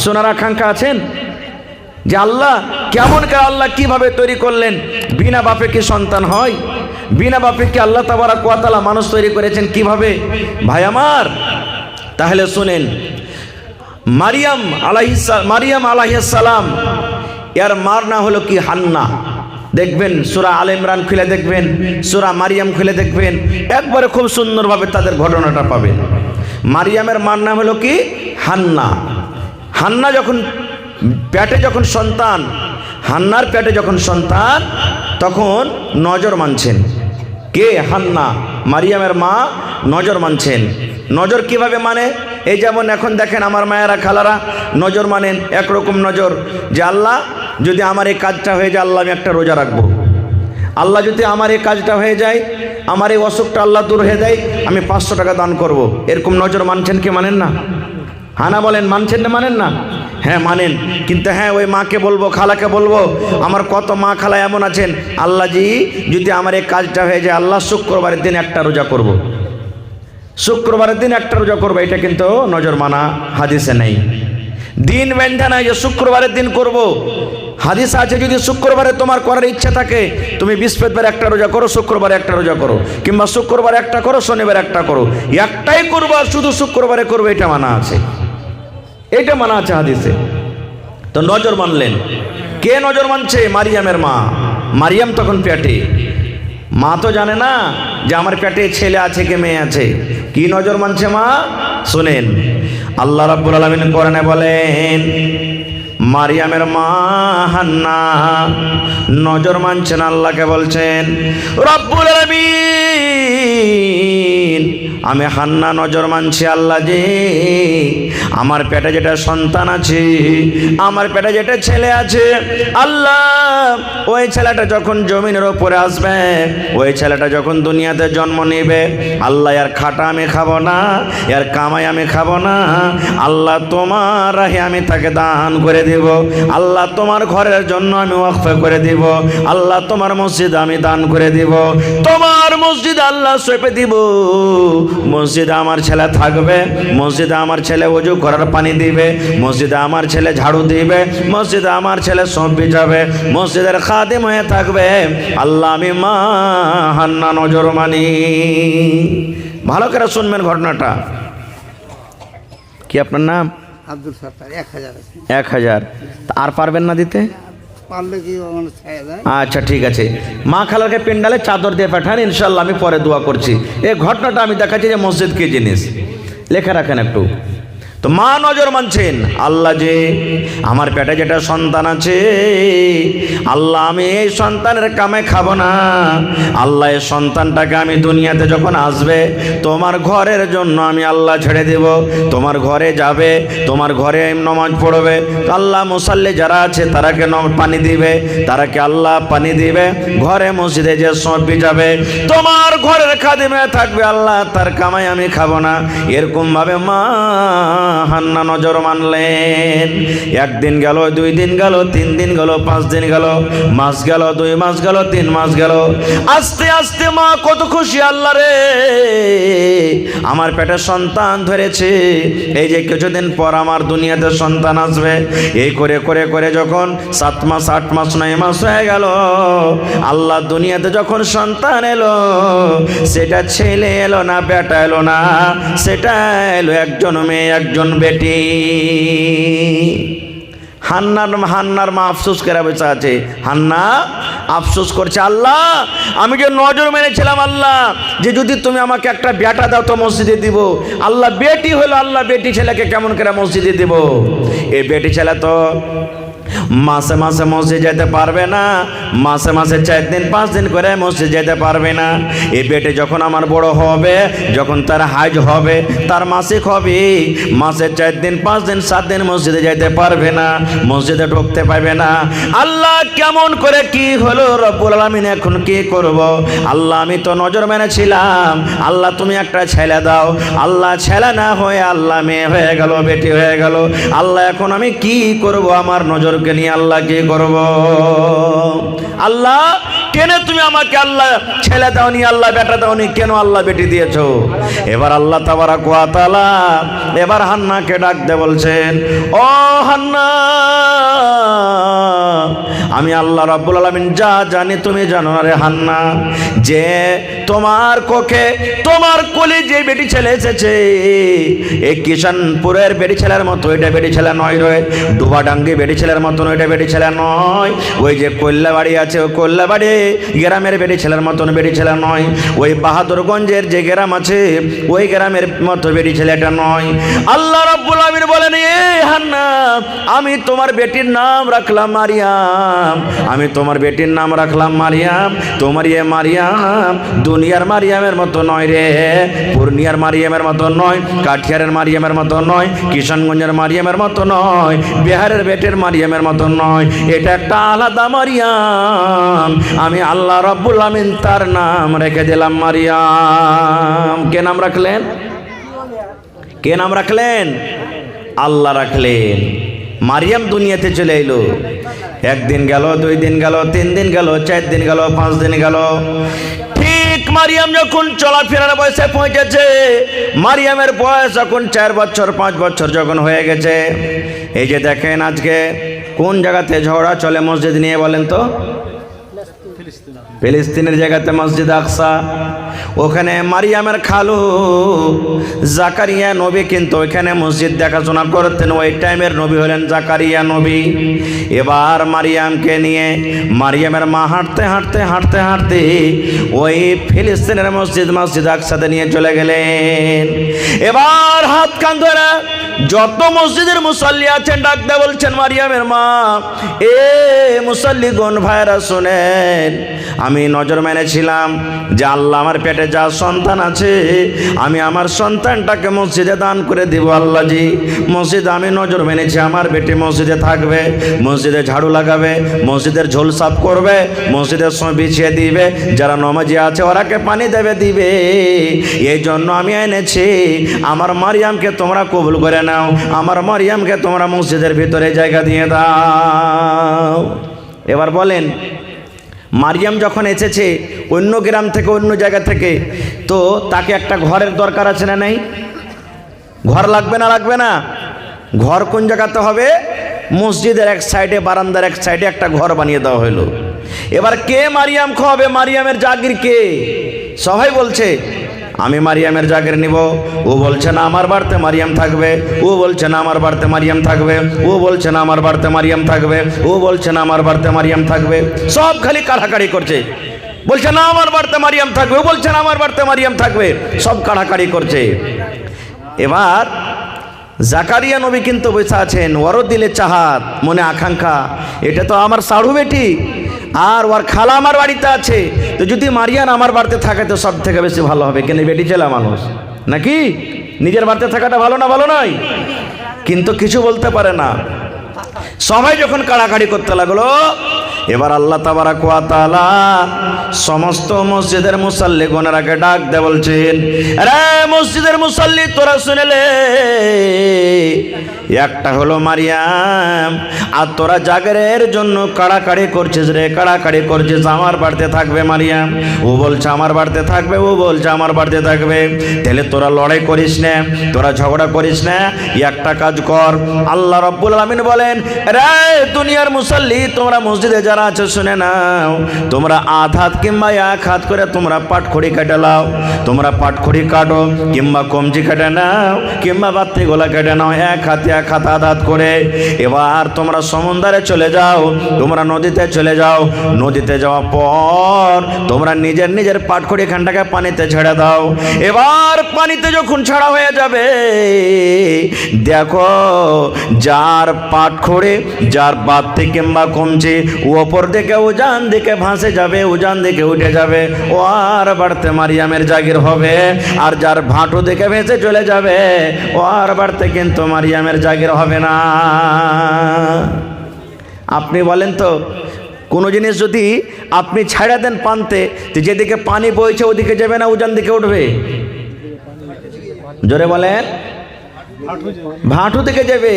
শোনার আকাঙ্ক্ষা আছেন যে আল্লাহ কেমন করে, আল্লাহ কিভাবে তৈরি করলেন? বিনা বাপে কি সন্তান হয়? বিনা বাপে কি আল্লাহ তাবারাক ওয়া তাআলা মানুষ তৈরি করেছেন কিভাবে? ভাই আমার, তাহলে শুনেন, মারিয়াম আলাইহিস সালাম এর মার না হলো কি হান্না। দেখবেন সূরা আলে ইমরান খুলে দেখবেন, সূরা মারিয়াম খুলে দেখবেন, একবারে খুব সুন্দরভাবে তাদের ঘটনাটা পাবেন। মারিয়ামের মার নাম হলো কি হান্না। হান্না যখন পেটে যখন সন্তান, হান্নার পেটে যখন সন্তান, তখন নজর মানছেন। কে? হান্না, মারিয়ামের মা নজর মানছেন। নজর কিভাবে মানে? এই যেমন এখন দেখেন আমার মায়েরা খালারা নজর মানেন, একরকম নজর যে আল্লাহ যদি আমার এই কাজটা হয়ে যায়, আল্লাহ আমি একটা রোজা রাখবো। আল্লাহ যদি আমার এই কাজটা হয়ে যায়, আমার এই অসুখটা আল্লাহ দূর হয়ে যায়, আমি 500 টাকা দান করব। এরকম নজর মানছেন কি মানেন না? হানা বলেন, মানছেন না মানেন না? হ্যাঁ মানেন। কিন্তু হ্যাঁ ওই মাকে বলবো, খালাকে বলবো, আমার কত মা খালা এমন আছেন, আল্লাহ জি যদি আমার এই কাজটা হয়ে যায়, আল্লাহ শুক্রবারের দিন একটা রোজা করব, শুক্রবারের দিন একটা রোজা করবো। এটা কিন্তু নজর মানা হাদিসে নেই। দিন বেঁধে নাই যে শুক্রবারের দিন করব। হাদিস আছে যদি শুক্রবারে তোমার করার ইচ্ছা থাকে, তুমি বৃহস্পতিবার একটা রোজা করো, শুক্রবারে একটা রোজা করো, কিংবা শুক্রবার একটা করো, শনিবার একটা করো, একটাই করবো আর শুধু শুক্রবারে করবো, এটা মানা আছে, এটা মানা আছে হাদিসে। তো নজর মানলেন। কে নজর মানছে? মারিয়ামের মা। মারিয়াম তখন পেটে, মা তো জানে না যে আমার পেটে ছেলে আছে কি মেয়ে আছে। কি নজর মানছে মা? শুনেন, আল্লাহ রাব্বুল আলামিন কোরআনে বলেন, মারিয়ামের মা হান্না নজর মানছেন, আল্লাহকে বলছেন, রব্বুল আলামিন আমি হান্না নজর মানছি, আল্লাহ জি আমার পেটে যেটা সন্তান আছে, আমার পেটে যেটা ছেলে আছে, আল্লাহ ওই ছেলেটা যখন জমিনের উপরে আসবে, ওই ছেলেটা যখন দুনিয়াতে জন্ম নেবে, আল্লাহ এর খাটা আমি খাবো না, এর কামাই আমি খাবো না, আল্লাহ তোমার রাহে আমি তাকে দান করে দিব, আল্লাহ তোমার ঘরের জন্য আমি ওয়াকফ করে দিব, আল্লাহ তোমার মসজিদ আমি দান করে দিব, তোমার মসজিদ আল্লাহ সঁপে দিব, মসজিদে আমার ছেলে থাকবে, মসজিদে আমার ছেলে ওযু করার পানি দিবে, মসজিদে আমার ছেলে ঝাড়ু দিবে, মসজিদে আমার ছেলে সব বিছাবে, মসজিদের খাদিম হয়ে থাকবে। আল্লাহ আমি মা হান্না নজর মানি। ভালো করে শুনবেন ঘটনাটা। কি আপনার নাম? আব্দুল সত্তার। 1000 আছে। 1000 আর পারবেন না দিতে? পারলে কি মানে ছায়া যায়? আচ্ছা ঠিক আছে, মা খালাকে পেন্ডালে চাদর দিয়ে পাঠান, ইনশাল্লাহ আমি পরে দোয়া করছি। এই ঘটনাটা আমি দেখাচ্ছি যে মসজিদ কি জিনিস, লেখা রাখেন একটু। তো মা নজর মানছেন, আল্লাহ যে আমার পেটে যেটা সন্তান আছে, আল্লাহ আমি এই সন্তানের কামে খাবো না, আল্লাহ এই সন্তানটাকে আমি দুনিয়াতে যখন আসবে তোমার ঘরের জন্য আমি আল্লাহ ছেড়ে দেব, তোমার ঘরে যাবে, তোমার ঘরে নামাজ পড়বে, আল্লাহ মুসাল্লি যারা আছে তারাকে পানি দিবে, তারাকে আল্লাহ পানি দিবে, ঘরে মসজিদে যে সব যাবে, তোমার ঘরের খাদিমে থাকবে, আল্লাহ তার কামাই আমি খাবো না। এরকম ভাবে মা হান্না নজর মানলেন। একদিন গেল, 2 দিন গেল, 3 দিন গেল, 5 দিন গেল, মাস গেল, 2 মাস গেল, 3 মাস গেল। আস্তে আস্তে মা কত খুশি, আল্লাহ রে আমার পেটে সন্তান ধরেছে, এই যে কিছুদিন পর আমার দুনিয়াতে সন্তান আসবে। এই করে করে করে যখন 7 মাস 8 মাস 9 মাস হয়ে গেল, আল্লাহ দুনিয়াতে যখন সন্তান এলো, সেটা ছেলে এলো না, বেটা এলো না, সেটা এলো একজন মেয়ে একজন বেটি। হান্নার মা আফসোস করে বসে আছে। হান্না আফসোস করছে, আল্লাহ আমি যে নজর মেনেছিলাম, আল্লাহ যে যদি তুমি আমাকে একটা বেটা দাও তো মসজিদে দিব, আল্লাহ বেটি হলো, আল্লাহ বেটি ছেলেকে কেমন করে মসজিদে দিব? এই বেটি ছেলে তো মাসে মাসে মসজিদ যেতে পারবে না, মাসে মাসে 4 দিন 5 দিন করে মসজিদ যেতে পারবে না। এই বেটে যখন আমার বড় হবে, যখন তার হাজ হবে, তার মাসিক হবে, মাসে 4 দিন 5 দিন 7 দিন মসজিদে যেতে পারবে না, মসজিদে ঢুকতে পারবে না। আল্লাহ কেমন করে কি হলো রব্বুল আলামিন, এখন কি করব? আল্লাহ আমি তো নজর মেনেছিলাম, আল্লাহ তুমি একটা ছেলে দাও, আল্লাহ ছেলে না হয়ে আল্লাহ মেয়ে হয়ে গেল, বেটি হয়ে গেল, আল্লাহ এখন আমি কি করব? আমার নজর বাহাদুরকে নিয়ে আল্লাহ কি করব? আল্লাহ কেন তুমি আমাকে আল্লাহ ছেলে দাওনি, আল্লাহ বেটা দাওনি, কেন আল্লাহ বেটি দিয়েছো? এবার আল্লাহ তাবারাক ওয়া তাআলা এবার হান্নাকে ডাকতে বলছেন, ও হান্না, আমি আল্লাহ রাব্বুল আলামিন যা জানি তুমি জানো না রে হান্না, যে তোমার কোখে তোমার কোলে যে বেটি ছেলে এসেছে, এই কিষানপুরের বেটি ছেলের মতো এটা বেটি ছেলে নয় রে, ডুবাডাঙ্গি বেটি ছেলের মতন ওইটা বেটি ছেলে নয়, ওই যে কল্যাবাড়ি আছে ওই কল্যাবাড়ি গ্রামের বেটি ছেলের মতন বেটি ছেলে নয়, ওই বাহাদুরগঞ্জের যে গ্রাম আছে ওই গ্রামের মতো বেটি ছেলেটা নয়। আল্লাহ রাব্বুল আলামিন বলেন, এ হান্না, আমি তোমার বেটির নাম রাখলাম মারিয়াম, আমি তোমার বেটির নাম রাখলাম মারিয়াম। তোমার এ মারিয়াম দুনিয়ার মারিয়ামের মতো নয় রে, পূর্ণিয়ার মারিয়ামের মতো নয়, কাঠিয়ারের মারিয়ামের মতো নয়, কিষানগঞ্জের মারিয়ামের মতো নয়, বিহারের বেটের মারিয়ামের মতো নয়, এটা একটা আলাদা মারিয়াম। আমি আল্লাহ রাব্বুল আমিন তার নাম রেখে দিলাম মারিয়াম। কে নাম রাখলেন? কে নাম রাখলেন? আল্লাহ রাখলেন। মারিয়াম দুনিয়াতে চলে এলো। একদিন গেল, 2 দিন গেল, 3 দিন গেল, 4 দিন গেল, 5 দিন গেল। ঠিক মারিয়াম যখন চলাফেরার বয়সে পৌঁছেছে, মারিয়ামের বয়স যখন 4 বছর 5 বছর যখন হয়ে গেছে, এই যে দেখেন আজকে কোন জায়গাতে ঝগড়া চলে মসজিদ নিয়ে বলেন তো? ফিলিস্তিনের জায়গাতে মসজিদ আকসা, ওখানে মারিয়ামের খালু জাকারিয়া নবী কিন্তু ওইখানে মসজিদ দেখাশোনা করতেন। ওই টাইমের নবী হলেন জাকারিয়া নবী। এবার মারিয়ামকে নিয়ে মারিয়ামের মা হাঁটতে হাঁটতে হাঁটতে হাঁটতে ওই ফিলিস্তিনের মসজিদ আকসাতে নিয়ে চলে গেলেন। এবার হাত কান ধরে যত মসজিদের মুসল্লি আছেন ডাকতে বলছেন মারিয়ামের মা, এ মুসল্লিগণ ভাইরা শোনেন, আমি নজর মেনেছিলাম যে আল্লাহ আমার পেটে যা সন্তান আছে আমি আমার সন্তানটাকে মসজিদে দান করে দিব। আল্লাহজি মসজিদে আমি নজর মেনেছি আমার বেটি মসজিদে থাকবে, মসজিদে ঝাড়ু লাগাবে, মসজিদের ঝোল সাফ করবে, মসজিদের বিছিয়ে দিবে, যারা নমাজি আছে ওরাকে পানি দেবে দিবে। এই জন্য আমি এনেছি, আমার মারিয়ামকে তোমরা কবুল করে নাও, আমার মারিয়ামকে তোমরা মসজিদের ভিতরে জায়গা দিয়ে দাও। এবার বলেন, মারিয়াম যখন এসেছে অন্য গ্রাম থেকে অন্য জায়গা থেকে, তো তাকে একটা ঘরের দরকার আছে না নাই? ঘর লাগবে না লাগবে না? ঘর কোন জায়গাতে হবে? মসজিদের এক সাইডে, বারান্দার এক সাইডে একটা ঘর বানিয়ে দেওয়া হলো। এবার কে মারিয়াম খাওয়াবে? মারিয়ামের জাগির কে? সবাই বলছে আমি মারিয়ামের জাগির নিব। ও বলছে না আমার বাড়িতে মারিয়াম থাকবে, ও বলছে না আমার বাড়িতে মারিয়াম থাকবে, ও বলছে না আমার বাড়িতে মারিয়াম থাকবে, ও বলছে না আমার বাড়িতে মারিয়াম থাকবে। সব খালি কাড়াকাড়ি করছে, বলছে না আমার বাড়িতে মারিয়াম থাকবে, ও বলছে না আমার বাড়িতে মারিয়াম থাকবে, সব কাড়াকাড়ি করছে। এবার জাকারিয়া নবী কিন্তু বসে আছেন, ওরও দিলে চাহাত, মনে আকাঙ্ক্ষা, এটা তো আমার সাড়ু বেটি, আর ওর খালা আমার বাড়িতে আছে, তো যদি মারিয়াম আমার বাড়িতে থাকে তো সব থেকে বেশি ভালো হবে। কেন বেটি ছেলে মানুষ নাকি, নিজের বাড়িতে থাকাটা ভালো না? ভালো নয়, কিন্তু কিছু বলতে পারে না। সবাই যখন কাড়াকাড়ি করতে লাগলো, এবার আল্লাহ তাবারাক ওয়া তাআলা সমস্ত মসজিদের মুসাল্লি গণেরাকে ডাক দে বলছেন, আরে মসজিদের মুসাল্লি তোরা শুনেলে, একটা হলো মারিয়াম, আর তোরা জাগরের জন্য কাড়াকাড়ি করছিস রে, কাড়াকাড়ি করছিস আমার বাড়িতে থাকবে মারিয়াম, ও বলছে আমার বাড়িতে থাকবে, ও বলছে আমার বাড়িতে থাকবে। তাহলে তোরা লড়াই করিস না, তোরা ঝগড়া করিস না, একটা কাজ কর। আল্লাহ রাব্বুল আলামিন বলেন, রে দুনিয়ার মুসাল্লি তোমরা মসজিদে যারা আছে শুনে নাও, তোমরা আধ হাত কিংবা 1 হাত করে তোমরা পাটখড়ি কেটে নাও, তোমরা পাটখড়ি কাটো কিংবা কমজি কেটে নাও কিংবা বাতি গোলা কেটে নাও, 1 হাতে 1 হাত আধ হাত করে। এবার তোমরা সমুদ্রে চলে যাও, তোমরা নদীতে চলে যাও, নদীতে যাওয়ার পর তোমরা নিজের নিজের পাটখড়ি খানটাকে পানিতে ছেড়ে দাও। এবার পানিতে যখন ছাড়া হয়ে যাবে, দেখো যার পাটখড়ি, যার বাতি কিংবা কমজি ওপর দিকে উজান দিকে ভাসে যাবে, উজান দিকে উঠে যাবে, ও আর বাড়তে মারিয়ামের জাগির হবে। আর যার ভাঁটু দিকে ভেসে চলে যাবে, ও আর বাড়তে কিন্তু মারিয়ামের জাগির হবে না। আপনি বলেন তো, কোনো জিনিস যদি আপনি ছাড়া দেন পানতে, তো যেদিকে পানি বইছে ওদিকে যাবে না উজান দিকে উঠবে? জোরে বলেন। ভাঁটু দিকে যাবে,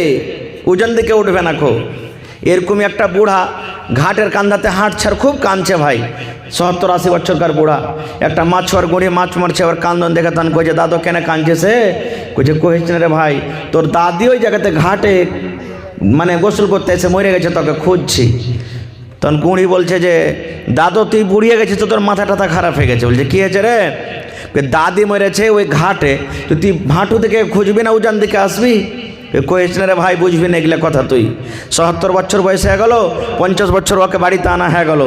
উজান দিকে উঠবে না। এরকমই একটা বুড়া ঘাটের কান্দাতে হাঁটছে আর খুব কাঁদছে ভাই, 70-80 বছরকার বুড়া। একটা মাছুয়ার গুঁড়ি মাছ মারছে, ওর কান্দন দেখে তখন কইছে, দাদু কেন কাঁদছে সে? কইছে, কহিস না রে ভাই, তোর দাদি ওই জায়গাতে ঘাটে মানে গোসল করতে এসে মরে গেছে, তোকে খুঁজছি। তখন গুঁড়ি বলছে যে, দাদু তুই বুড়িয়ে গেছিস তো তোর মাথা টাথা খারাপ হয়ে গেছে। বলছে, কী হয়েছে রে? দাদি মরেছে ওই ঘাটে, তো তুই ভাঁটু থেকে খুঁজবি না, উজান দিকে আসবি? কইস না রে ভাই, বুঝবি না এগুলো কথা তুই। ৭০ বছর বয়স হয়ে গেল, 50 বছর ওকে বাড়িতে আনা হয়ে গেল,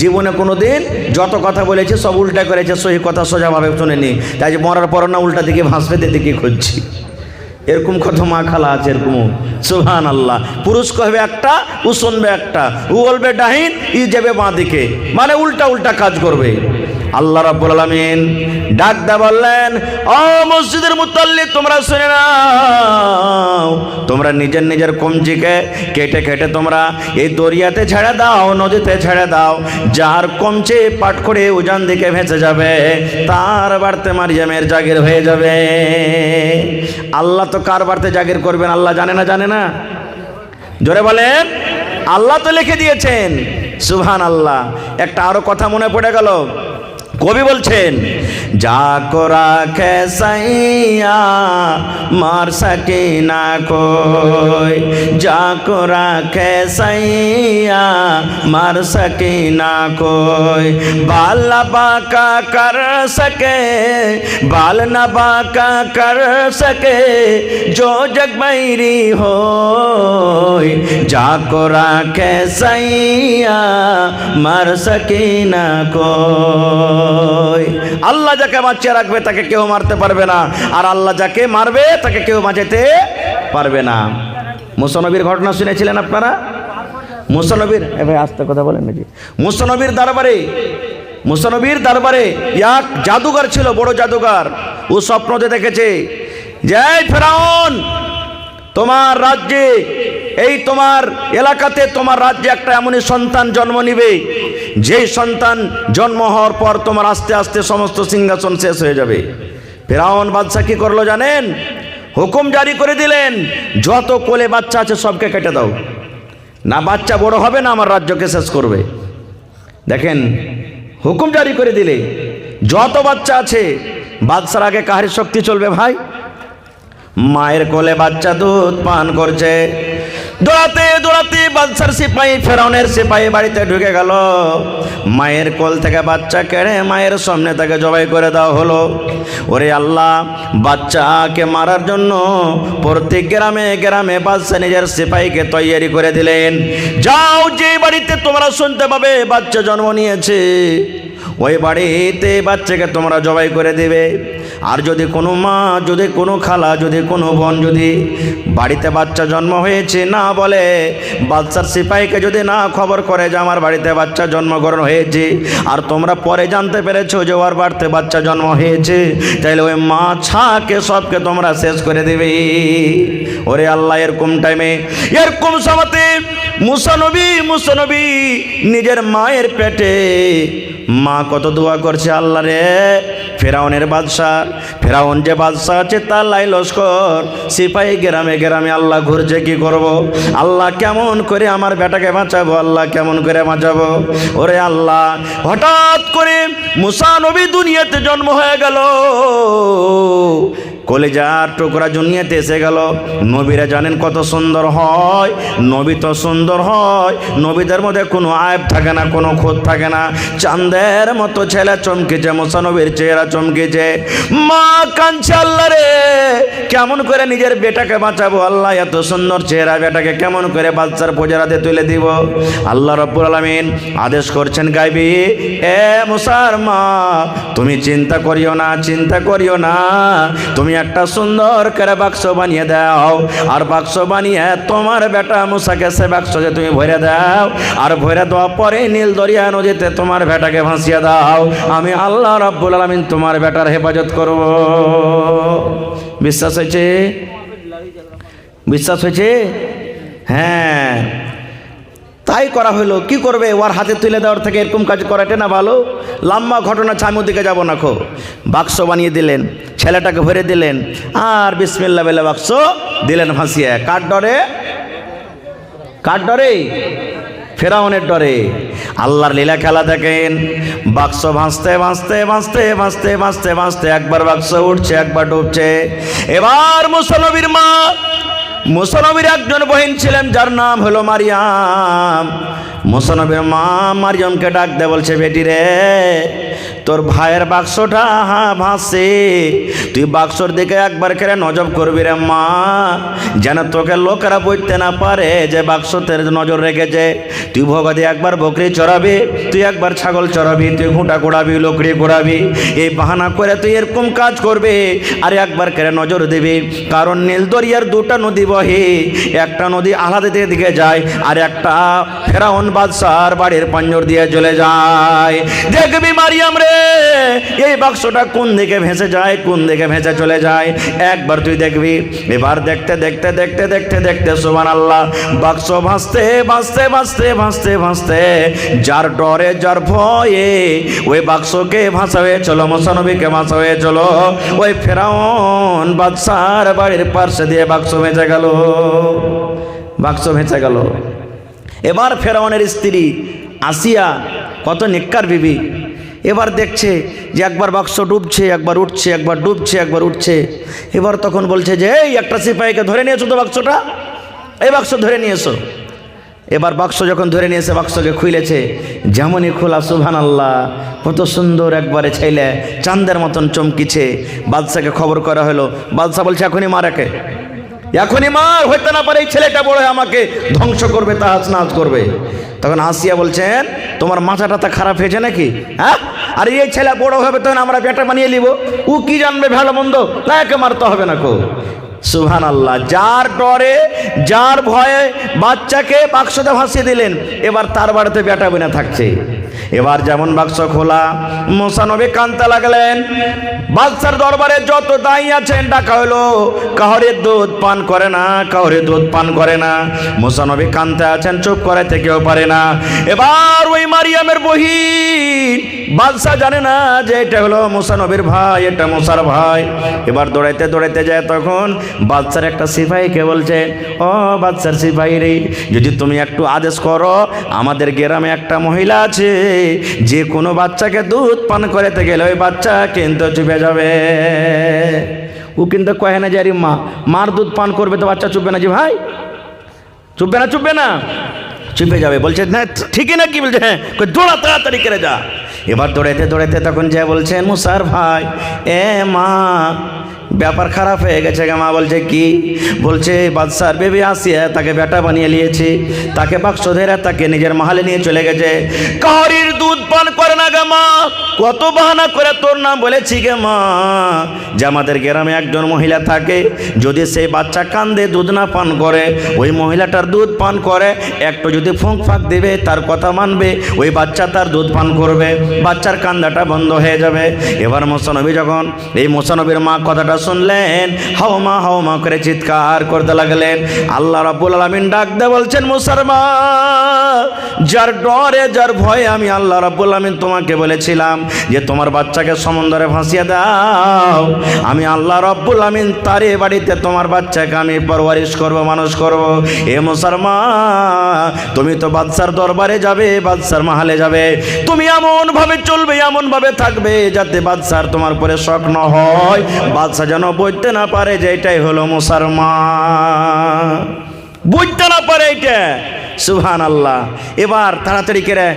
জীবনে কোনো দিন যত কথা বলেছে সব উল্টা করেছে, সহি কথা সোজাভাবে শুনেনি। তাই যে মরার পর না উল্টা দিকে ভাসবে দিকে খুঁজছি। এরকম কত মা খালা আছে এরকম। সুবহান আল্লাহ। পুরুষ কহবে একটা, ও শুনবে একটা, ও বলবে ডাহিন, ই যাবে বাঁ দিকে, মানে উল্টা উল্টা কাজ করবে। আল্লাহ রাব্বুল আলামিন ডাক দা বললেন, ও মসজিদের মুতাল্লি তোমরা শুনে নাও, তোমরা নিজের নিজের কমচিকে কেটে কেটে তোমরা এই দরিয়াতে ছেড়ে দাও, নদীতে ছেড়ে দাও। যার কমচি পাট করে উজান দিকে ভেসে যাবে, তার বাড়তে মারিয়ামের জাগির হয়ে যাবে। আল্লাহ তো কার বাড়তে জাগির করবেন আল্লাহ জানে না? জানে না? জোরে বলেন, আল্লাহ তো লিখে দিয়েছেন। সুবহান আল্লাহ। একটা আরো কথা মনে পড়ে গেল, কবি বলছেন, যা করা খেসাইয়া মার সাকিনা কই, যা করা খেসাইয়া মার সাকিনা কই, বাল না বাঁকা কর সকে, বাল না বাঁকা কর সকে, जो जग बैरी होय, যা করা খেসাইয়া মার সাকিনা কই। আল্লাহ যাকে বাঁচিয়ে রাখবে তাকে কেউ মারতে পারবে না, আর আল্লাহ যাকে মারবে তাকে কেউ বাঁচাতে পারবে না। মুসা নবীর ঘটনা শুনেছিলেন আপনারা? মুসা নবীর, ভাই আস্তে কথা বলেন নাকি? মুসা নবীর দরবারে এক জাদুঘর ছিল, বড় জাদুঘর। ও স্বপ্নতে দেখেছে যে ফেরাউন, তোমার রাজ্যে, এই তোমার এলাকাতে, তোমার রাজ্যে একটা এমনই সন্তান জন্ম নিবে, যেই সন্তান জন্ম হওয়ার পর তোমার আস্তে আস্তে সমস্ত সিংহাসন শেষ হয়ে যাবে। ফেরাউন বাদশা কি করলো জানেন? হুকুম জারি করে দিলেন, যত কোলে বাচ্চা আছে সবকে কেটে দাও, না বাচ্চা বড় হবে না আমার রাজ্যকে শেষ করবে। দেখেন, হুকুম জারি করে দিলে যত বাচ্চা আছে, বাদশার আগে কাহার শক্তি চলবে ভাই? মায়ের কোলে বাচ্চা দুধ পান করছে, দৌড়াতে দৌড়াতে বাদশার সিপাহী, ফেরাউনের সিপাহী বাড়িতে ঢুকে গেল। মায়ের কোল থেকে বাচ্চা কেড়ে মায়ের সামনে তাকে জবাই করে দেওয়া হলো। ওরে আল্লাহ, বাচ্চাকে মারার জন্য প্রত্যেক গ্রামে গ্রামে বাদশা নিজের সিপাহীকে তৈরি করে দিলেন। যাও, যে বাড়িতে তোমরা শুনতে পাবে বাচ্চা জন্ম নিয়েছে, ওই বাড়িতে বাচ্চাকে তোমরা জবাই করে দেবে। আর যদি কোনো মা, যদি কোনো খালা, যদি কোনো বোন যদি বাড়িতে বাচ্চা জন্ম হয়েছে না বলে, বাচ্চার সিপাহীকে যদি না খবর করে যে আমার বাড়িতে বাচ্চা জন্মগ্রহণ হয়েছে, আর তোমরা পরে জানতে পেরেছো যে ওর বাড়িতে বাচ্চা জন্ম হয়েছে, তাইলে ওই মা ছাকে সবকে তোমরা শেষ করে দেবে। ওরে আল্লাহ, এরকম টাইমে, এরকম সময়তে মুসা নবী নিজের মায়ের পেটে, মা কত দোয়া করছে, আল্লাহ রে, ফেরাউনের বাদশা, ফেরাউন যে বাদশা আছে তার লাই লস্কর, সিপাহী গ্রামে গ্রামে, আল্লাহ ঘুরছে, কি করব? আল্লাহ কেমন করে আমার বেটাকে বাঁচাবো? আল্লাহ কেমন করে বাঁচাবো? ওরে আল্লাহ, হঠাৎ করে মুসা নবী দুনিয়াতে জন্ম হয়ে গেল, কলেজার টুকরা দুনিয়াতে এসে গেল। নবীরা জানেন কত সুন্দর হয়, নবী তো সুন্দর হয়, নবীদের মধ্যে কোনো আয়ব থাকে না, কোনো খুঁত থাকে না। চাঁদের মতো ছেলে চমকেছে, মুসা নবীর চেহারা চমকেছে। মা কাঁদছে, আল্লাহ রে, কেমন করে নিজের বেটাকে বাঁচাবো? আল্লাহ, এত সুন্দর চেহারা বেটাকে কেমন করে বাচ্চার পোজারাতে তুলে দিব? আল্লাহ রাব্বুল আলামিন আদেশ করছেন গায়বী, এ মুসার মা, তুমি চিন্তা করিও না, চিন্তা করিও না, তুমি একটা সুন্দর করে বাক্স বানিয়ে দাও, আর বাক্স বানিয়ে তোমার বেটা মুসাকে সে বাক্সে তুমি ভরে দাও, আর ভরে দেওয়ার পরে নীল দরিয়া নদীতে তোমার বেটাকে ভাসিয়ে দাও। আমি আল্লাহ রাব্বুল আলামিন তোমার বেটার হেফাজত করব। বিশ্বাস হয়েছে? বিশ্বাস হয়েছে? হ্যাঁ, তাই করা হলো। কি করবে? ওর হাতে তুলে দেওয়ার থেকে এরকম কাজ করাটা না ভালো? লম্বা ঘটনা, ছামুর দিকে যাবো না। বাক্স বানিয়ে দিলেন, ছেলেটাকে ভরে দিলেন, আর বিসমিল্লাহ বলে বাক্স দিলেন ভাসিয়ে। কার ডরে? কার ডরে? ফেরাউনের ডরে। আল্লাহর লীলা খেলা দেখেন, বাক্স ভাসতে ভাসতে ভাসতে ভাসতে ভাসতে ভাসতে একবার বাক্স উঠছে, একবার ডুবছে। এবার মুসা নবীর মা, মুসা নবীর একজন বহিন ছিলেন যার নাম হলো মারিয়াম। মুসা নবীর মা মারিয়ামকে ডাক দে, বলছে বেটি রে, তোর ভাইয়ের বাক্সটা ভাসছে, তুই বাক্সর দিকে একবার করে নজর করবি রে মা, যেন তোকে লোকেরা বুঝতে না পারে যে বাক্সতের নজর রেখেছে। তুই ভগদে একবার বকরি চড়াবি, তুই একবার ছাগল চড়াবি, তুই ঘুঁটা কোড়াবি, লোকড়ি কোড়াবি, এই বাহানা করে তুই এরকম কাজ করবি আর একবার করে নজর দিবি। কারণ নীল দরিয়ার দুটা নদী বহে, একটা নদী আহলাদের দিকে যায় আর একটা ফেরাউন বাদশার বাড়ির পাঞ্জর দিয়ে চলে যায়। দেখবি মারিয়াম রে, এই বাক্সটা কোন দিকে ভেসে যায়, কোন দিকে ভেসে চলে যায়, একবার তুই দেখবি। এবার দেখতে দেখতে দেখতে দেখতে দেখতে সুবহানাল্লাহ, বাক্স ভাসতে ভাসতে ভাসতে ভাসতে ভাসতে যার ডরে যার ভয়ে ওই বাক্সকে ভাসা হয়ে চলো, মুসা নবীকে ভাসা হয়ে চলো ওই ফেরাউন বাদশার বাড়ির পাশে দিয়ে বাক্স ভেসে গেল, বাক্স ভেসে গেল। এবার ফেরাউনের স্ত্রী আসিয়া, কত নেককার বিবি, এবার দেখছে যে একবার বাক্স ডুবছে, একবার উঠছে, একবার ডুবছে, একবার উঠছে। এবার তখন বলছে যে এই একটা সিপাহীকে ধরে নিয়েছো তো বাক্সটা, এই বাক্স ধরে নিয়েছো। এবার বাক্স যখন ধরে নিয়েছে, বাক্সকে খুলেছে, যেমনই খোলা সুবহানাল্লাহ, কত সুন্দর একবারে ছেলে চাঁদের মতন চমকিছে। বাদশাকে খবর করা হলো, বাদশা বলছে এখনই মার, একে এখনই মার, হইতে না পারে এই ছেলেটা বড় হয়ে আমাকে ধ্বংস করবে, তাহাজ নাজ করবে। তখন আসিয়া বলছেন তোমার মাথাটা খারাপ হয়েছে নাকি? হ্যাঁ, আর এই ছেলে বড় হবে তখন আমরা বেটা বানিয়ে নিব, ও কি জানবে ভালো মন্দ, না একে মারতে হবে না কো। সুবহানাল্লাহ, যার ডরে যার ভয়ে বাচ্চাকে বাক্সতে ভাসিয়ে দিলেন, এবার তার বাড়িতে বেটা বিনা থাকছে। এবার যেমন বাক্স খোলা, মুসা নবী কাঁদতে লাগলেন। বাদশার দরবারে যত দাই আছেন ডাকা হলো, কাহরে দুধ পান করে না, কাহরে দুধ পান করে না। মুসা নবী কাঁদতে আছেন, চুপ করাইতে কেউ পারে না। এবার ওই মারিয়ামের বহিন, বাদশা জানে না যে এটা হলো মুসা নবীর ভাই, এটা মুসার ভাই। এবার দৌড়াইতে দৌড়াইতে যায়, তখন বাদশার একটা সিপাহীকে বলছে, ও বাদশার সিপাহী রে, যদি তুমি একটু আদেশ করো, আমাদের গ্রামে একটা মহিলা আছে, যে কোনো বাচ্চাকে দুধ পান করাতে গেলে ওই বাচ্চা কিন্তু চুপে যাবে। ও কিন্তু কহে না যে আরে মার দুধ পান করবে তো বাচ্চা চুপবে না, যে ভাই চুপবে না, চুপবে না, চুপে যাবে। বলছে না ঠিকই না, কি বলছে, হ্যাঁ, দৌড়া তাড়াতাড়ি করে যা। এবার দৌড়াইতে দৌড়াইতে তখন যে বলছেন মুসার ভাই, এ মা ব্যাপার খারাপ হয়ে গেছে গে। মা বলছে কি? বলছে বাদশার বেবি আসিয়া তাকে বেটা বানিয়ে নিয়েছে, তাকে বাক্স ধরে তাকে নিজের মহলে নিয়ে চলে গেছে। কাহরির দুধ পান করে না গে মা, কত বাহানা করে তোর নাম বলেছি গে মা, যে আমাদের গ্রামে একজন মহিলা থাকে, যদি সেই বাচ্চা কান্দে দুধ না পান করে, ওই মহিলাটার দুধ পান করে, একটু যদি ফুঁক ফাঁক দেবে তার কথা মানবে, ওই বাচ্চা তার দুধ পান করবে, বাচ্চার কান্দাটা বন্ধ হয়ে যাবে। এবার মুসা নবী যখন এই মুসা নবীর মা কথাটা শুনলেন, হাওমা হাওমা করে চিৎকার করতে লাগলেন। আল্লাহ রাব্বুল আলামিন ডাক দিয়ে বলছেন, মুসার মা, যার ডরে যার ভয়ে আমি আল্লাহ রাব্বুল আলামিন তোমাকে বলেছিলাম যে তোমার বাচ্চাকে সমুদ্রে ভাসিয়ে দাও, আমি আল্লাহ রাব্বুল আলামিন তারে বাড়িতে তোমার বাচ্চাকে আমি পরওয়ারিশ করব, মানুষ করব। এ মুসার মা, তুমি তো বাদশার দরবারে যাবে, বাদশার মাহালে যাবে, তুমি এমন ভাবে চলবে, এমন ভাবে থাকবে যাতে বাদশার তোমার উপরে শক না হয়, বাদশা যেন বুঝতে না পারে যে এটাই হলো মুসার মা, বুঝতে না পারে এটা। সুবহানাল্লাহ। এবার তাড়াতাড়ি করে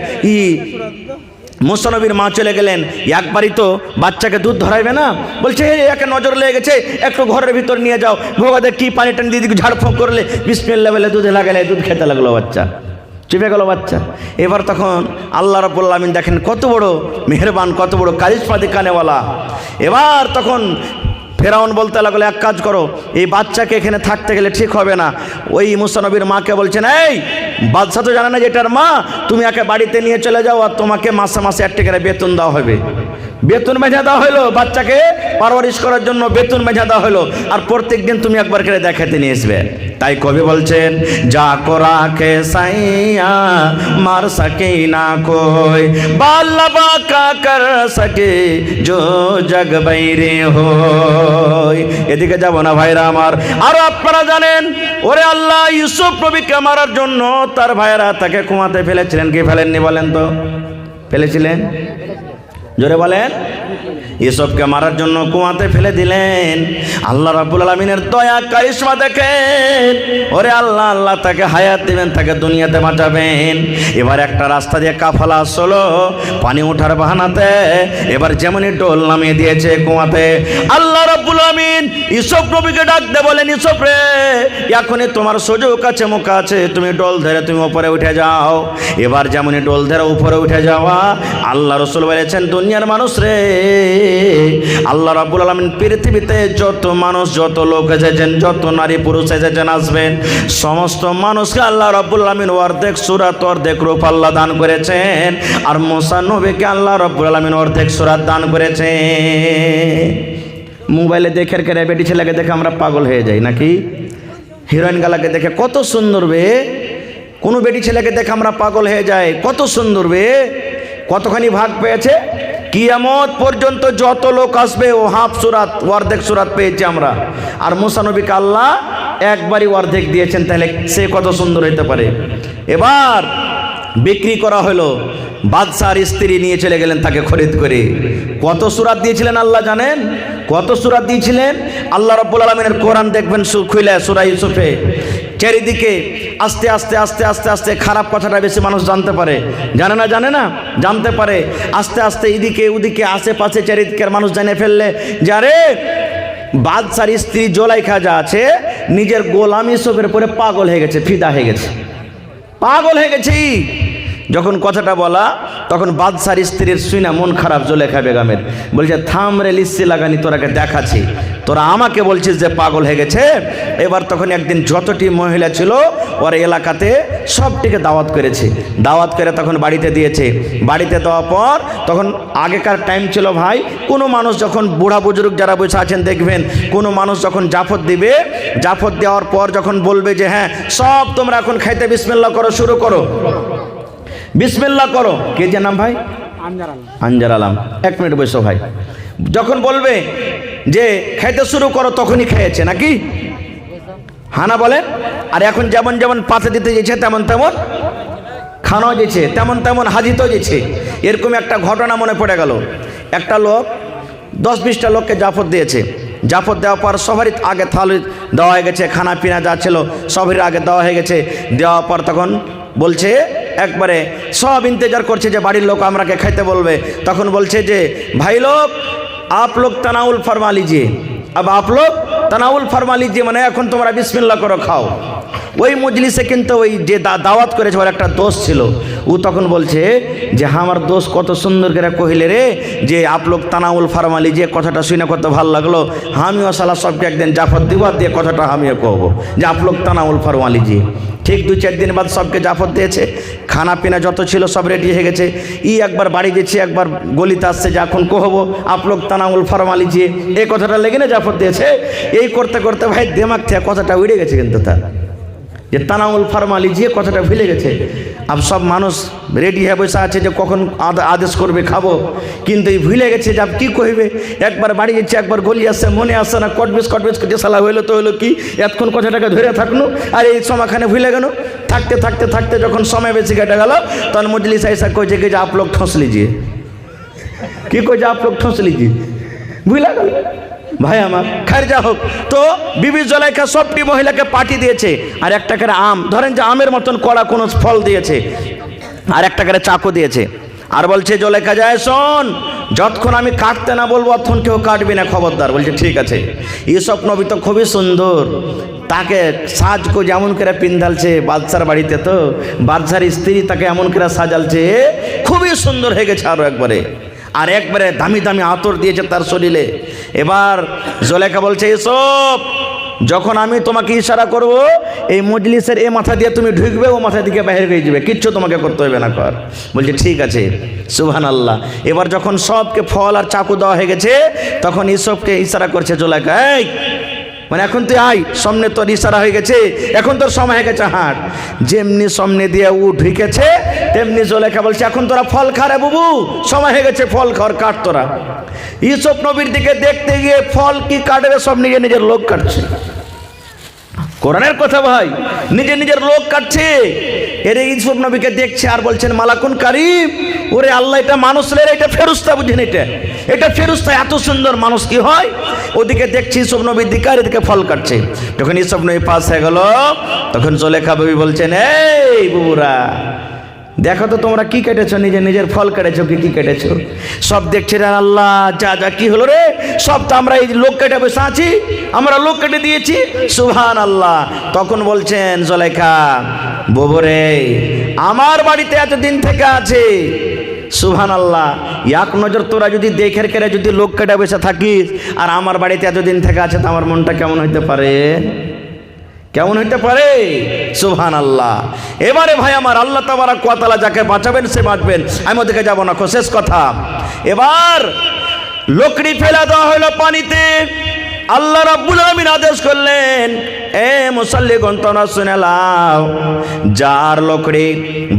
মুসা নবীর মা চলে গেলেন। একবারই তো বাচ্চাকে দুধ ধরাইবে না, বলছে একে নজর লেগে গেছে, একটু ঘরের ভিতর নিয়ে যাও, ভোগাদের কি পানি টানি দিদি ঝাড়ফুঁক করলে বিসমিল্লাহ বলে দুধে লাগালে দুধ খেতে লাগলো, বাচ্চা চুপে গেল বাচ্চা। এবার তখন আল্লাহ রাব্বুল আলামিন দেখেন কত বড় মেহেরবান, কত বড় কারিশমা কানেওয়ালা। এবার তখন ফেরাউন বলতে লাগলো, এক কাজ করো, এই বাচ্চাকে এখানে থাকতে গেলে ঠিক হবে না। ওই মুসা নবীর মাকে বলছেন, এই বাদশা তো জানে না যে এটার মা, তুমি একে বাড়িতে নিয়ে চলে যাও, আর তোমাকে মাসে মাসে 1 টাকা বেতন দেওয়া হবে, বেতন মেঝা দেওয়া হলো, বাচ্চাকে পারওয়ারিশ করার জন্য বেতন মেঝা দেওয়া হলো, আর প্রত্যেক দিন তুমি একবার করে দেখাতে নিয়ে আসবে। তাই কবি বলছেন, যা করা কে সাইয়া মার সকে না কই, বাল্লা বাঁকা কর সকে জো জগ বাইরে হয়। এদিকে যাব না ভাইরা আমার। আর আপনারা জানেন, ওরে আল্লাহ ইউসুফ নবীকে মারার জন্য তার ভাইরা তাকে কুয়াতে ফেলেছিলেন, কি ফেলেননি বলেন তো? ফেলেছিলেন? জোরে বলেন। ইউসুফকে মারার জন্য কুয়াতে ফেলে দিলেন। আল্লাহ রাব্বুল আলামিনের দয়া কারিশমা দেখেন, ওরে আল্লাহ আল্লাহ তাকে হায়াত দিবেন, তাকে দুনিয়াতে বাঁচাবেন। এবার একটা রাস্তা দিয়ে কাফেলা আসলো, পানি ওঠার বাহানাতে এবার যেমনই ডোল নামিয়ে দিয়েছে কুয়াতে, আল্লাহ রাব্বুল আলামিন ইউসুফ নবীকে ডাক দিয়ে বলেন, ইউসুফ রে, এখনই তোমার সুযোগ আছে, মৌকা আছে, তুমি ডোল ধরে তুমি উপরে উঠে যাও। এবার যেমনই ডোল ধরে উপরে উঠে যাওয়া, আল্লাহ রাসূল বলেছেন, দুনিয়ার মানুষ রে, আল্লাহ রাব্বুল আলামিন পৃথিবীতে যত মানুষ, যত লোক এসেছেন, যত নারী পুরুষ এসেছেন আসবেন, সমস্ত মানুষকে আল্লাহ রাব্বুল আলামিন অর্ধেক সূরাত অর্ধেক রূপ আল্লাহ দান করেছেন। আর মুসা নবীকে আল্লাহ রাব্বুল আলামিন অর্ধেক সূরাত দান করেছেন। মোবাইলে দেখে কেড়ে বেটি ছেলেকে দেখে আমরা পাগল হয়ে যাই নাকি? হিরোইন গালাকে দেখে কত সুন্দর বে, কোনো বেটি ছেলেকে দেখে আমরা পাগল হয়ে যাই, কত সুন্দর বে, কতখানি ভাগ পেয়েছে। কিয়ামত পর্যন্ত যত লোক আসবে ও হাফ সুরাত অর্ধেক সুরাত পেয়েছি আমরা। আর মুসা নবীকে আল্লাহ একবারই অর্ধেক দিয়েছেন, তাহলে সে কত সুন্দর হতে পারে। এবার বিক্রি করা হলো, বাদশার স্ত্রী নিয়ে চলে গেলেন তাকে খরিদ করে। কত সুরাত দিয়েছিলেন আল্লাহ জানেন? কত সুরাত দিয়েছিলেন? আল্লাহ রাব্বুল আলামিনের কোরআন দেখবেন খুলে সূরা ইউসুফে, চারিদিকে আস্তে আস্তে আস্তে আস্তে আস্তে খারাপ কথাটা বেশি মানুষ জানতে পারে, জানে না জানতে পারে। আস্তে আস্তে এদিকে ওদিকে আশেপাশে চারিদিকের মানুষ জানে ফেললে, যারে বাদশার স্ত্রী জোলাইখা যা আছে, নিজের গোলাম ইউসুফের পরে পাগল হয়ে গেছে, ফিদা হয়ে গেছে, পাগল হয়ে গেছে। যখন কথাটা বলা, তখন বাদশার স্ত্রীর শুনে মন খারাপ জোলেখা বেগমের, বলছে, থাম রে লিস্সি লাগানি, তোরাকে দেখাচ্ছি, তোরা আমাকে বলছিস যে পাগল হয়ে গেছে। এবার তখন একদিন যতটি মহিলা ছিল ওর এলাকাতে সবটিকে দাওয়াত করেছে, দাওয়াত করে তখন বাড়িতে দিয়েছে। বাড়িতে দেওয়ার পর তখন আগেকার টাইম ছিল ভাই, কোনো মানুষ যখন বুড়া বুজুর্গ যারা বসে আছেন দেখবেন, কোনো মানুষ যখন জাফত দিবে, জাফত দেওয়ার পর যখন বলবে যে হ্যাঁ সব তোমরা এখন খাইতে বিসমিল্লাহ করো, শুরু করো, বিসমিল্লাহ করো। কে যে নাম ভাই? আনজার আলম। এক মিনিট বসো ভাই। যখন বলবে যে খাইতে শুরু করো, তখনই খেয়েছে নাকি? হানা বলেন। আর এখন যেমন যেমন পাতে দিতে যেছে তেমন তেমন খানাও যেছে, তেমন তেমন হাজিতেও যেছে। এরকম একটা ঘটনা মনে পড়ে গেল। একটা লোক 10-20টা লোককে জাফত দিয়েছে। জাফত দেওয়ার পর সবারই আগে থালি দেওয়া হয়ে গেছে, খানা পিনা যা ছিল সবারই আগে দেওয়া হয়ে গেছে। দেওয়ার পর তখন বলছে, একবারে সব ইন্তজার করছে যে বাড়ির লোক আমরাকে খাইতে বলবে। তখন বলছে যে ভাই লোক, आप लोग तनाउल फरमा लीजिए, अब आप लोग तनाउल फरमा लीजिए, মানে এখন তোমরা বিসমিল্লাহ করো, খাও। ওই মজলিসে কিন্তু ওই যে দাওয়াত করেছে ওর একটা দোষ ছিল। ও তখন বলছে যে আমার দোষ কত সুন্দর করে কহিলে রে, যে আপ লোক তানাউল ফরমা লিজিয়ে, কথাটা শুনে কত ভালো লাগলো। আমিও সালা সবকে একদিন জাফত দিব, দিয়ে কথাটা আমিও কহবো যে আপ লোক তানাউল ফরমা লিজিয়ে। ঠিক 2-4 দিন বাদ সবকে জাফত দিয়েছে, খানা পিনা যত ছিল সব রেডি হয়ে গেছে। একবার বাড়ি গেছে, একবার গলিতে আসছে, যে এখন কহবো আপ লোক তানাউল ফরমা লিজিয়ে, এই কথাটা লেগে না জাফত দিয়েছে। এই করতে করতে ভাই দেমাগ থেকে কথাটা উড়ে গেছে, কিন্তু তার যে তানাউল ফরমা লিজিয়ে কথাটা ভুলে গেছে। अब सब মানুষ রেডি হয়ে বসে আছে যে কখন আদেশ করবে খাবো, কিন্তু এই ভুলে গেছে যে কি কইবে। একবার বাড়ি যাচ্ছে, একবার গলি আসছে, মনে আসছে না, কটবেশ করতে সালা হইলো তো হইলো কি, এতক্ষণ কথাটাকে ধরে থাকলো, আর এই সময়খানে ভুলে গেল। থাকতে থাকতে থাকতে যখন সময় বেশি কেটে গেল, তখন মজলিস ऐसा কইছে কি যে आप लोग ठोस लीजिए, কি কই যে आप लोग ठोस लीजिए, ভুলে গেল। ভাই আমার খার যা হোক, তো বিবি জুলাইখা সবটি মহিলাকে পাটি দিয়েছে, আর একটা করে আম, ধরেন যে আমের মতন কড়া কোনো ফল দিয়েছে, আর একটা করে চাকু দিয়েছে। আর বলছে জুলাইখা যায়, শোন, যতক্ষণ আমি কাটতে না বলবো ততক্ষণ কেউ কাটবি না, খবরদার। বলছে ঠিক আছে। ইউসুফ নবী তো খুবই সুন্দর, তাকে সাজকো যেমন করে পিন্ধালছে, বাদশার বাড়িতে তো বাদশার স্ত্রী তাকে এমন করে সাজালছে, খুবই সুন্দর হয়ে গেছে আরো একবারে। আর একবারে দামি দামি আতর দিয়েছে তার শরীরে। এবার জুলাইখা বলছে, ইউসুফ যখন আমি তোমাকে ইশারা করব এই মজলিসের এ মাথা দিয়ে তুমি ঢুকবে, ও মাথা দিকে বাইরে হয়ে যাবে, কিচ্ছু তোমাকে করতে হবে না কর। বলছে ঠিক আছে, সুবহানাল্লাহ। এবার যখন সবকে ফল আর চাকু দেওয়া হয়ে গেছে, তখন ইসবকে ইশারা করছে জুলাইখা, এই মানে এখন তুই আয়, সামনে তোর ইশারা হয়ে গেছে, এখন তোর সময় হয়ে গেছে, হাঁট। যেমনি সামনে দিয়ে ও ঢুকেছে তেমনি জুলাইখা বলছে, এখন তোরা ফল খা রে বুবু, সময় হয়ে গেছে, ফল খর, কাট তোরা। ইউসুফ নবীর দিকে দেখতে গিয়ে ফল কি কাটবে, সব নিজে নিজের লোক কাটছে। কোরআনের কথা ভাই, নিজের নিজের লোক কাটছে। এর ইউসুফ নবীকে দেখছে আর বলছেন, মালাকুন কারিম, ওরে আল্লাহ, এটা মানুষ রে, এটা ফেরেশতা, বুঝেন, এটা ফেরেশতা, এত সুন্দর মানুষ কি হয়। ওদিকে দেখছি ইউসুফ নবীর দিকে আর এদিকে ফল কাটছে। যখন ইউসুফ নবী পাস হয়ে গেল, তখন জুলেখা বিবি বলছেন, এই বুবুরা, দেখো তো তোমরা কি কেটেছো, নিজের নিজের ফল কেটেছো কি কেটেছো। সব দেখছে রে আল্লাহ, যা যা কি হলো রে, সব তো আমরা এই লোক কেটে বসে আছি, আমরা লোক কেটে দিয়েছি, সুবহানাল্লাহ। তখন বলছেন জুলেখা, বুবু রে, আমার বাড়িতে এতদিন থেকে আছে, সুবহানাল্লাহ, এক নজর তোরা যদি দেখের কেড়ে যদি লোক কেটে বসে থাকিস, আর আমার বাড়িতে এতদিন থেকে আছে, তো আমার মনটা কেমন হইতে পারে, কেমন হইতে পারে, সুবহানাল্লাহ। এবারে ভাই আমার, আল্লাহ তাবারাক ওয়া তাআলা যাকে বাঁচাবেন সে বাঁচবেন, আমি ওদিকে যাব না, শেষ কথা। এবার লোকড়ি ফেলা দেওয়া হলো পানিতে। আল্লাহ রাব্বুল আলামিন আদেশ করলেন, এ মুসাল্লিগণ তোমরা শুনে নাও, যার লোকড়ি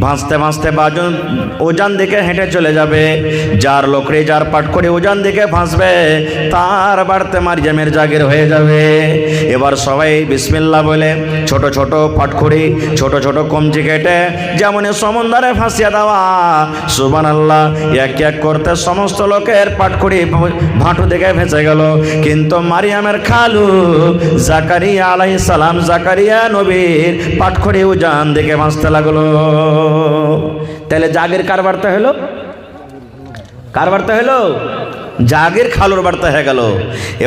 ভাসতে ভাসতে বাজন ওজান দিকে হেঁটে চলে যাবে, যার লোকড়ি যার পাটখড়ি ওজান দিকে ভাসবে, তার বাড়তে মারিয়ামের জাগির হয়ে যাবে। এবার সবাই বিসমিল্লাহ বলে ছোট ছোট পাটখড়ি, ছোট ছোট কমচি কেটে যেমন সমুদ্রে ভাসিয়ে দেওয়া, সুবহানাল্লাহ, এক এক করতে সমস্ত লোকের পাটখড়ি ভাঁটু দিকে ভেসে গেল। কিন্তু মারিয়ামের খালু জাকারিয়া আলাইহিস সালাম, জাকারিয়া নবীর পাটখড়ি উজান দিকে ভাসতে লাগলো। তাহলে জাগের কার বার্তা হলো, কার বার্তা হলো, জাগের খালুর বার্তা হয়ে গেল।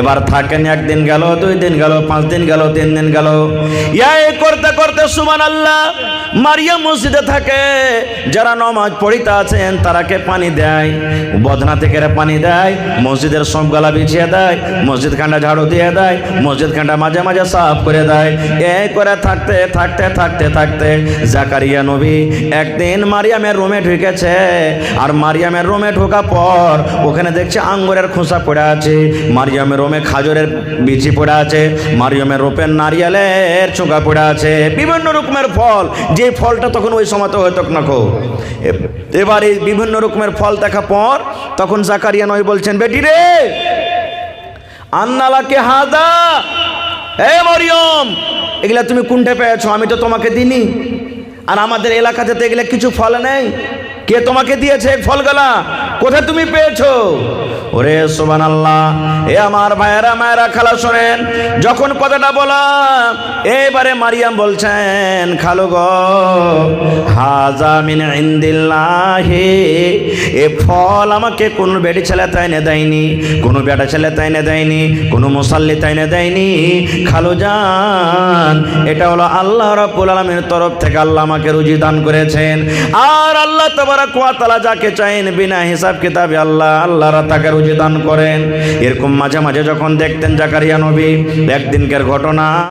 এবার থাকেন, একদিন গেল, 2 দিন গেল, 5 দিন গেল, 3 দিন গেল, এই করতে করতে সুবহানাল্লাহ, মারিয়াম মসজিদে থাকে, যারা নামাজ পড়িতে আছেন তারাকে পানি দেয়, বদনা থেকে পানি দেয়, মসজিদের সব গালা বিছিয়ে দেয়, মসজিদ খান্ডা ঝাড়ু দিয়ে দেয়, মসজিদ খান্ডা মাঝে মাঝে সাফ করে দেয়। এই করে থাকতে থাকতে থাকতে থাকতে জাকারিয়া নবী একদিন মারিয়ামের রুমে ঢুকেছে। আর মারিয়ামের রুমে ঢোকা পর ওখানে দেখছে আঙ্গুরের খোসা পড়ে আছে, মারিয়ামের রুমে খাজরের বিচি পড়ে আছে, মারিয়ামের রূপের নারিয়ালের চোখা পড়ে আছে, বিভিন্ন রকমের ফল, যে ফলটা তখন ওই সময় তো হয়তো না খো। এবার এই বিভিন্ন রকমের ফল দেখা পর তখন জাকারিয়া নবী বলছেন, বেটি রে, আন্নালাকে হাদা, এ মারিয়াম, এগুলা তুমি কোনটা পেয়েছো, আমি তো তোমাকে দিইনি, আর আমাদের এলাকাতে তো এগুলা কিছু ফল নেই, কে তোমাকে দিয়েছে ফলগুলা, কোথায় তুমি পেয়েছো? ওরে সুবহানাল্লাহ, এ আমার ভাইয়েরা মায়েরা খালা শোনেন, যখন কথাটা বললাম এবারে মারিয়াম বলছেন, খালু গো, হাজা মিন ইনদিল্লাহি, এ ফল আমাকে কোনো বেটি ছেলে তাইনে দেয়নি, কোনো বেটা ছেলে তাইনে দেয়নি, কোনো মুসাল্লি তাইনে দেয়নি, খালু জান, এটা হলো আল্লাহ রাব্বুল আলামিনের তরফ থেকে আল্লাহ আমাকে রুজি দান করেছেন। আর আল্লাহ তাবারাক ওয়া তাআলা যাকে চাইন বিনা হিসাব কিতাবে আল্লাহরা তাকে রুজি দান করেন। এরকম মাঝে মাঝে যখন দেখতেন জাকারিয়া নবী, একদিনকার ঘটনা।